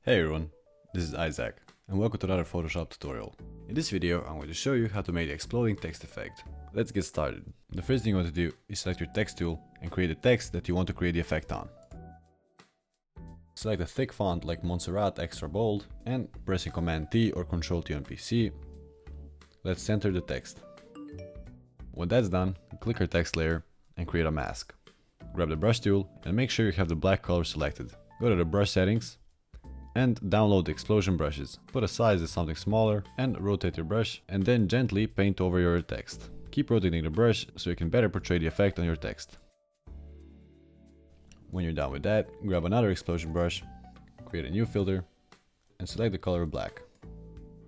Hey everyone, this is Isaac, and welcome to another Photoshop tutorial. In this video, I'm going to show you how to make the exploding text effect. Let's get started. The first thing you want to do is select your text tool and create the text that you want to create the effect on. Select a thick font like Montserrat Extra Bold and pressing Command T or Ctrl T on PC. Let's center the text. When that's done, click your text layer and create a mask. Grab the brush tool and make sure you have the black color selected. Go to the brush settings and download the explosion brushes. Put a size as something smaller and rotate your brush and then gently paint over your text. Keep rotating the brush so you can better portray the effect on your text. When you're done with that, grab another explosion brush, create a new filter and select the color black.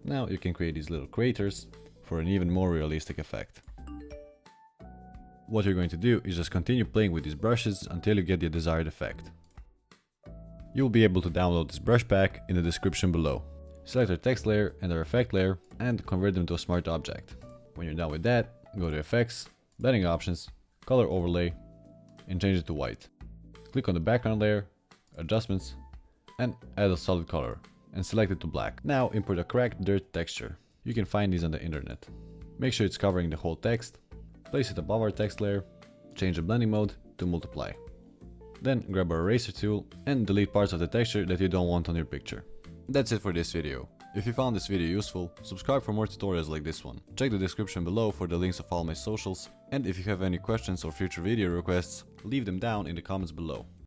Now you can create these little craters for an even more realistic effect. What you're going to do is just continue playing with these brushes until you get the desired effect. You'll be able to download this brush pack in the description below. Select your text layer and our effect layer and convert them to a smart object. When you're done with that, go to Effects, Blending Options, Color Overlay, and change it to white. Click on the background layer, Adjustments, and add a solid color, and select it to black. Now import a cracked dirt texture. You can find these on the internet. Make sure it's covering the whole text, place it above our text layer, change the blending mode to multiply. Then grab our eraser tool and delete parts of the texture that you don't want on your picture. That's it for this video. If you found this video useful, subscribe for more tutorials like this one. Check the description below for the links of all my socials, and if you have any questions or future video requests, leave them down in the comments below.